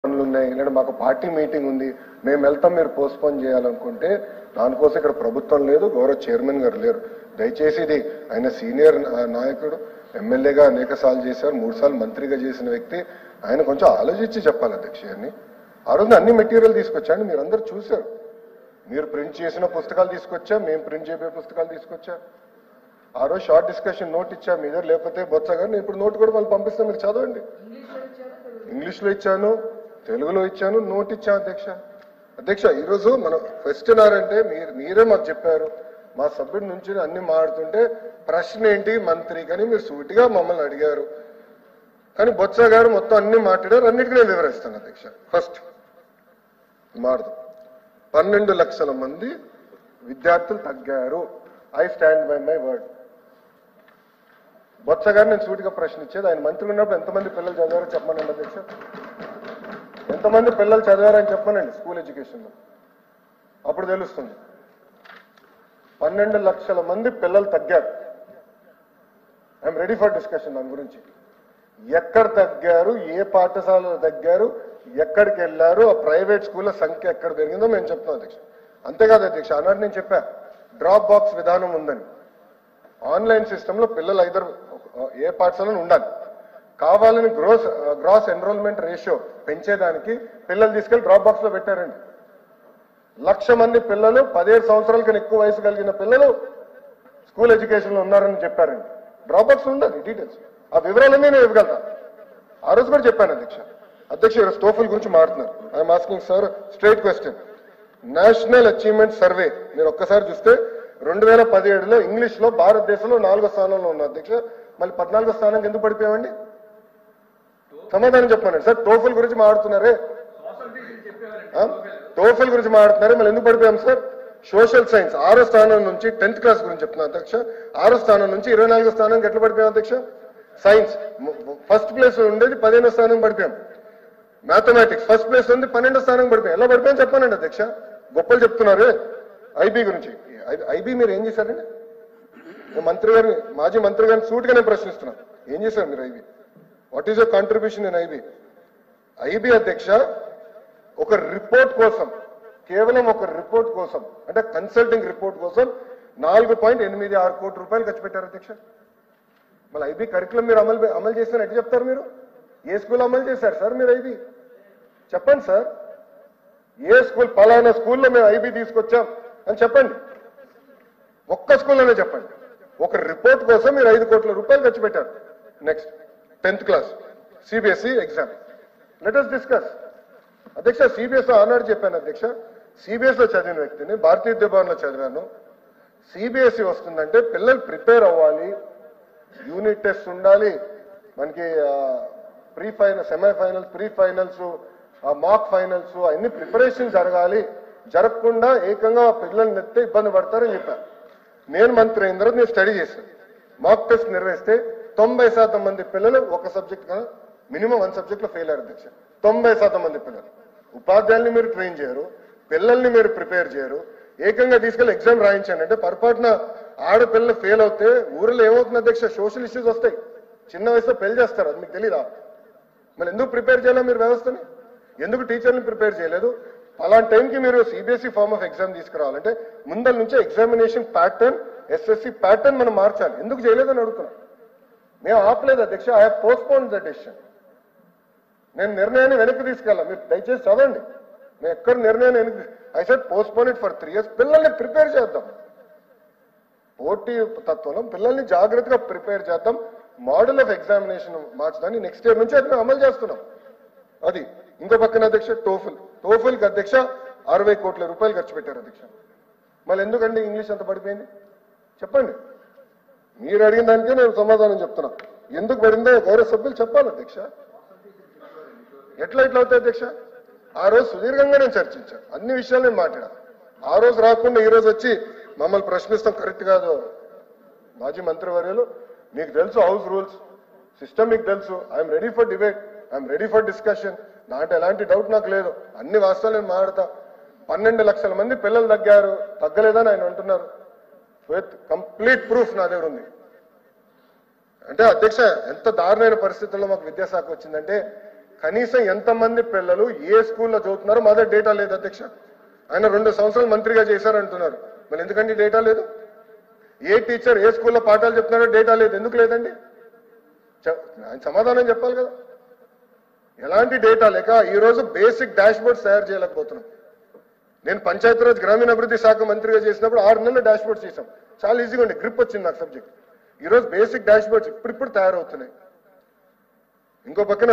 పనులు ఉన్నాయి, లేదా మాకు పార్టీ మీటింగ్ ఉంది, మేము వెళ్తాం, మీరు పోస్ట్పోన్ చేయాలనుకుంటే దానికోసం ఇక్కడ ప్రభుత్వం లేదు, గౌరవ చైర్మన్ గారు లేరు. దయచేసి ఇది ఆయన సీనియర్ నాయకుడు, ఎమ్మెల్యేగా అనేక సార్లు చేశారు, 3 సార్లు మంత్రిగా చేసిన వ్యక్తి. ఆయన కొంచెం ఆలోచించి చెప్పాలి అధ్యక్ష. ఆ రోజు అన్ని మెటీరియల్ తీసుకొచ్చాండి, మీరు అందరు చూశారు. మీరు ప్రింట్ చేసిన పుస్తకాలు తీసుకొచ్చా, మేము ప్రింట్ చేయబోయే పుస్తకాలు తీసుకొచ్చా. ఆ రోజు షార్ట్ డిస్కషన్ నోట్ ఇచ్చా, మీ దగ్గర లేకపోతే బొత్స గారు నేను ఇప్పుడు నోట్ కూడా వాళ్ళు పంపిస్తాను, మీరు చదవండి. ఇంగ్లీష్లో ఇచ్చాను, తెలుగులో ఇచ్చాను, నోట్ ఇచ్చాను అధ్యక్ష. అధ్యక్ష ఈరోజు మనం క్వశ్చన్ అంటే మీరే మాకు చెప్పారు, మా సభ్యుడి నుంచి అన్ని మాడుతుంటే ప్రశ్న ఏంటి మంత్రి కానీ మీరు సూటిగా మమ్మల్ని అడిగారు. కానీ బొత్స గారు మొత్తం అన్ని మాట్లాడారు, అన్నిటికీ నేను వివరిస్తాను అధ్యక్ష. ఫస్ట్ మాడదు 12 లక్షల మంది విద్యార్థులు తగ్గారు. I stand by my word. Botsa గారు నేను సూటిగా ప్రశ్న ఇచ్చేది, ఆయన మంత్రి ఉన్నప్పుడు ఎంతమంది పిల్లలు చదివారో చెప్పమనండి అధ్యక్ష. ఎంతమంది పిల్లలు చదివారని చెప్పమనండి స్కూల్ ఎడ్యుకేషన్లో, అప్పుడు తెలుస్తుంది. 12 లక్షల మంది పిల్లలు తగ్గారు. ఐఎమ్ రెడీ ఫర్ డిస్కషన్ దాని గురించి. ఎక్కడ తగ్గారు, ఏ పాఠశాలలో తగ్గారు, ఎక్కడికి వెళ్ళారు, ఆ ప్రైవేట్ స్కూళ్ళ సంఖ్య ఎక్కడ పెరిగిందో మేము చెప్తాం అధ్యక్ష. అంతేకాదు అధ్యక్ష, ఆనాడు నేను చెప్పా డ్రాప్ బాక్స్ విధానం ఉందని. ఆన్లైన్ సిస్టంలో పిల్లలు ఇద్దరు ఏ పాఠశాలలో ఉండాలి, కావాలని గ్రాస్ ఎన్రోల్మెంట్ రేషియో పెంచేదానికి పిల్లలు తీసుకెళ్లి డ్రాప్ బాక్స్ లో పెట్టారండి. 1,00,000 మంది పిల్లలు 17 సంవత్సరాల కన్నా ఎక్కువ వయసు కలిగిన పిల్లలు స్కూల్ ఎడ్యుకేషన్ లో ఉన్నారని చెప్పారండి. డ్రాప్ బాక్స్ ఉండాలి, డీటెయిల్స్ ఆ వివరాలన్నీ నేను ఇవ్వగలుగుతా. ఆ రోజు కూడా చెప్పాను అధ్యక్ష. అధ్యక్ష ఈరోజు టోఫల్ గురించి మాట్లాడుతున్నారు. I'm asking sir straight question. National achievement survey మీరు ఒక్కసారి చూస్తే 2017లో ఇంగ్లీష్ లో భారతదేశంలో 4వ స్థానంలో ఉన్న అధ్యక్ష, మళ్ళీ 14వ స్థానానికి ఎందుకు పడిపోయామండి? సమాధానం చెప్పండి సార్. టోఫల్ గురించి మాట్లాడుతున్నారే, టోఫల్ గురించి మాట్లాడుతున్నారే, మళ్ళీ ఎందుకు పడిపోయాం సార్? సోషల్ సైన్స్ 6వ స్థానం నుంచి 10th క్లాస్ గురించి చెప్తున్నా అధ్యక్ష, 6వ స్థానం నుంచి 24వ స్థానానికి ఎట్లా పడిపోయాం అధ్యక్ష? సైన్స్ ఫస్ట్ ప్లేస్ ఉండేది 15వ స్థానం పడిపోయాం. మ్యాథమెటిక్స్ ఫస్ట్ ప్లేస్ ఉంది 12వ స్థానం పడిపోయాం. ఎలా పడిపోయాం చెప్పానండి అధ్యక్ష. గొప్పలు చెప్తున్నారు ఐబీ గురించి. ఐబీ మీరు ఏం చేశారండి? మంత్రి గారిని, మాజీ మంత్రి గారిని సూటిగానే ప్రశ్నిస్తున్నాం, ఏం చేశారు మీరు IB? What is your contribution in IB? IB అధ్యక్ష ఒక రిపోర్ట్ కోసం, కేవలం ఒక రిపోర్ట్ కోసం, అంటే కన్సల్టింగ్ రిపోర్ట్ కోసం 4.86 కోట్ల రూపాయలు ఖర్చు పెట్టారు అధ్యక్ష. మళ్ళీ ఐబీ కరికులం మీరు అమలు చేస్తారని ఎట్లా చెప్తారు మీరు? ఏ స్కూల్ అమలు చేశారు సార్ మీరు ఐబీ? చెప్పండి సార్. ఏ స్కూల్, పలానా స్కూల్లో మేము ఐబీ తీసుకొచ్చాం అని చెప్పండి. ఒక్క స్కూల్లోనే చెప్పండి. ఒక రిపోర్ట్ కోసం మీరు 5 కోట్ల రూపాయలు ఖర్చు పెట్టారు. Next 10th class CBSE exam, let us discuss అధ్యక్ష. సిబిఎస్ఈ ఆనాడు చెప్పాను అధ్యక్ష, సిబిఎస్ఈలో చదివిన వ్యక్తిని, భారతీయ విద్యా భవన్లో చదివాను. సిబిఎస్ఈ వస్తుందంటే పిల్లలు ప్రిపేర్ అవ్వాలి, యూనిట్ టెస్ట్ ఉండాలి, మనకి pre final, semifinals, pre finals, mock finals, అన్ని ప్రిపరేషన్ జరగాలి. జరగకుండా ఏకంగా పిల్లల్ని నెత్తే ఇబ్బంది పడతారని చెప్పారు. నేను మంత్రి అయిన తర్వాత నేను స్టడీ చేశాను. మాక్ టెస్ట్ నిర్వహిస్తే 90% మంది పిల్లలు ఒక సబ్జెక్ట్ కన్నా మినిమం 1 సబ్జెక్ట్ లో ఫెయిల్ అయ్యారు అధ్యక్ష. 90% మంది పిల్లలు. ఉపాధ్యాయుల్ని మీరు ట్రైన్ చేయరు, పిల్లల్ని మీరు ప్రిపేర్ చేయరు, ఏకంగా తీసుకెళ్లి ఎగ్జామ్ రాయించాను అంటే పొరపాటున ఆడపిల్లలు ఫెయిల్ అవుతే ఊరిలో ఏమవుతుంది అధ్యక్ష? సోషల్ ఇష్యూస్ వస్తాయి. చిన్న వయసులో పెళ్లి చేస్తారు, అది మీకు తెలీదా? మళ్ళీ ఎందుకు ప్రిపేర్ చేయాలి మీరు వ్యవస్థని? ఎందుకు టీచర్ని ప్రిపేర్ చేయలేదు? అలాంటి టైంకి మీరు సిబిఎస్ఈ ఫార్మ్ ఆఫ్ ఎగ్జామ్ తీసుకురావాలంటే ముందల నుంచే ఎగ్జామినేషన్ ప్యాటర్న్, ఎస్ఎస్సి ప్యాటర్న్ మనం మార్చాలి. ఎందుకు చేయలేదని అడుగుతున్నాం. మేము ఆపలేదు అధ్యక్ష. I have postpone the decision. నేను నిర్ణయాన్ని వెనక్కి తీసుకెళ్ళాం, మీరు దయచేసి చదవండి. నేను ఎక్కడ నిర్ణయాన్ని వెనక్కి, I said postpone it for 3 years. పిల్లల్ని ప్రిపేర్ చేద్దాం, పోటీ తత్వంలో పిల్లల్ని జాగ్రత్తగా ప్రిపేర్ చేద్దాం. మోడల్ ఆఫ్ ఎగ్జామినేషన్ మార్చడాన్ని నెక్స్ట్ ఇయర్ నుంచి అది అమలు చేస్తున్నాం. అది ఇంకో పక్కన అధ్యక్ష టోఫల్కి అధ్యక్ష 60 కోట్ల రూపాయలు ఖర్చు పెట్టారు అధ్యక్ష. మళ్ళీ ఎందుకండి ఇంగ్లీష్ అంత పడిపోయింది చెప్పండి. మీరు అడిగిన దానికే నేను సమాధానం చెప్తున్నా. ఎందుకు పడిందో గౌరవ సభ్యులు చెప్పాలి అధ్యక్ష. ఎట్లా అవుతాయి అధ్యక్ష? ఆ రోజు సుదీర్ఘంగా నేను చర్చించాను, అన్ని విషయాలు నేను మాట్లాడాను. ఆ రోజు రాకుండా ఈ రోజు వచ్చి మమ్మల్ని ప్రశ్నిస్తాం కరెక్ట్ కాదు. మాజీ మంత్రివర్యులు, మీకు తెలుసు హౌస్ రూల్స్, సిస్టమ్ మీకు తెలుసు. I'm ready for debate, I'm ready for discussion. నాంటే ఎలాంటి డౌట్ నాకు లేదు, అన్ని వాస్తవాలు నేను మాట్లాడతా. 12 లక్షల మంది పిల్లలు తగ్గారు, తగ్గలేదని ఆయన అంటున్నారు. విత్ కంప్లీట్ ప్రూఫ్ నా దగ్గర ఉంది. అంటే అధ్యక్ష ఎంత దారుణమైన పరిస్థితుల్లో మాకు విద్యాశాఖ వచ్చిందంటే కనీసం ఎంతమంది పిల్లలు ఏ స్కూల్లో చదువుతున్నారో మా దగ్గర డేటా లేదు అధ్యక్ష. ఆయన 2 సంవత్సరాలు మంత్రిగా చేశారంటున్నారు, మరి ఎందుకండి డేటా లేదు? ఏ టీచర్ ఏ స్కూల్లో పాఠాలు చెప్తున్నారో డేటా లేదు, ఎందుకు లేదండి? ఆయన సమాధానం చెప్పాలి కదా. ఎలాంటి డేటా లేక ఈరోజు బేసిక్ డాష్ బోర్డ్స్ తయారు చేయలేకపోతున్నాం. నేను పంచాయతీరాజ్ గ్రామీణాభివృద్ధి శాఖ మంత్రిగా చేసినప్పుడు 6 నెలలు డాష్ బోర్డ్స్ చేశాం. చాలా ఈజీగా ఉండే, గ్రిప్ వచ్చింది నాకు సబ్జెక్ట్. ఈరోజు బేసిక్ డాష్ బోర్డ్స్ ఇప్పుడు తయారవుతున్నాయి. ఇంకో పక్కన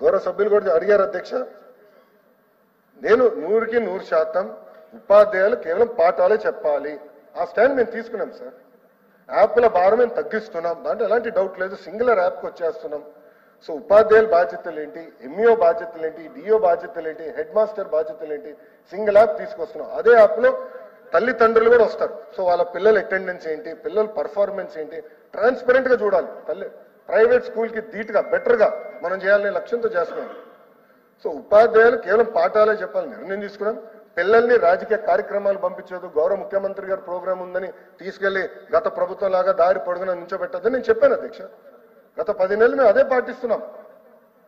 గౌరవ సభ్యులు కూడా అడిగారు అధ్యక్ష, నేను 100కి 100% ఉపాధ్యాయులు కేవలం పాఠాలే చెప్పాలి, ఆ స్టాండ్ మేము తీసుకున్నాం సార్. యాప్ల భారం మేము తగ్గిస్తున్నాం, దాంట్లో ఎలాంటి డౌట్ లేదు. సింగులర్ యాప్కి వచ్చేస్తున్నాం. సో ఉపాధ్యాయుల బాధ్యతలు ఏంటి, ఎంఈఓ బాధ్యతలు ఏంటి, డిఓ బాధ్యతలు ఏంటి, హెడ్ మాస్టర్ బాధ్యతలు ఏంటి, సింగిల్ యాప్ తీసుకొస్తున్నాం. అదే యాప్లో తల్లిదండ్రులు కూడా వస్తారు. సో వాళ్ళ పిల్లల అటెండెన్స్ ఏంటి, పిల్లల పర్ఫార్మెన్స్ ఏంటి, ట్రాన్స్పరెంట్ గా చూడాలి. ప్రైవేట్ స్కూల్కి ధీటుగా బెటర్గా మనం చేయాలనే లక్ష్యంతో చేస్తున్నాం. సో ఉపాధ్యాయులు కేవలం పాఠాలే చెప్పాలని నిర్ణయం తీసుకున్నాం. పిల్లల్ని రాజకీయ కార్యక్రమాలు పంపించదు, గౌరవ ముఖ్యమంత్రి గారి ప్రోగ్రాం ఉందని తీసుకెళ్లి గత ప్రభుత్వం లాగా దారి పొడుగున నుంచోబెట్టద్దని నేను చెప్పాను అధ్యక్ష. గత 10 నెలలు మేము అదే పాటిస్తున్నాం.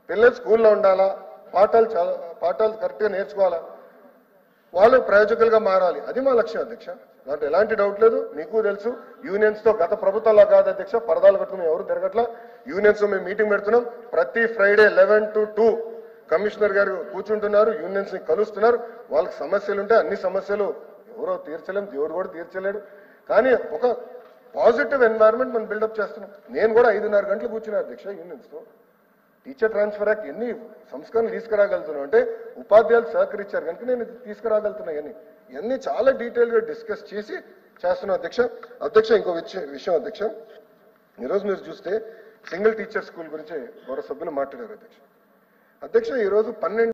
పిల్లలు స్కూల్లో ఉండాలా, పాఠాలు కరెక్ట్గా నేర్చుకోవాలా, వాళ్ళు ప్రయోజకులుగా మారాలి, అది మా లక్ష్యం అధ్యక్ష. దాంట్లో ఎలాంటి డౌట్ లేదు. మీకు తెలుసు యూనియన్స్ తో గత ప్రభుత్వంలో కాదు అధ్యక్ష, పరదాలు కట్టుకుని ఎవరు తిరగట్లా. యూనియన్స్ తో మేము మీటింగ్ పెడుతున్నాం. ప్రతి ఫ్రైడే 11 to 2 కమిషనర్ గారు కూర్చుంటున్నారు, యూనియన్స్ ని కలుస్తున్నారు. వాళ్ళకి సమస్యలు ఉంటే అన్ని సమస్యలు ఎవరో తీర్చలేం, దేవుడు కూడా తీర్చలేడు. కానీ ఒక పాజిటివ్ ఎన్వైరన్మెంట్ మనం బిల్డప్ చేస్తున్నాం. నేను కూడా 5:30 గంటలు కూర్చున్నా అధ్యక్ష యూనియన్స్ తో. టీచర్ ట్రాన్స్ఫర్ యాక్ట్ ఎన్ని సంస్కరణలు తీసుకురాగలుగుతున్నాం అంటే ఉపాధ్యాయులు సహకరించారు కనుక నేను తీసుకురాగలుగుతున్నా. ఇవన్నీ చాలా డీటెయిల్ గా డిస్కస్ చేసి చేస్తున్నాం అధ్యక్ష. ఇంకో విషయం అధ్యక్ష, ఈరోజు మీరు చూస్తే సింగిల్ టీచర్ స్కూల్ గురించి గౌరవ సభ్యులు మాట్లాడారు అధ్యక్ష. ఈరోజు 12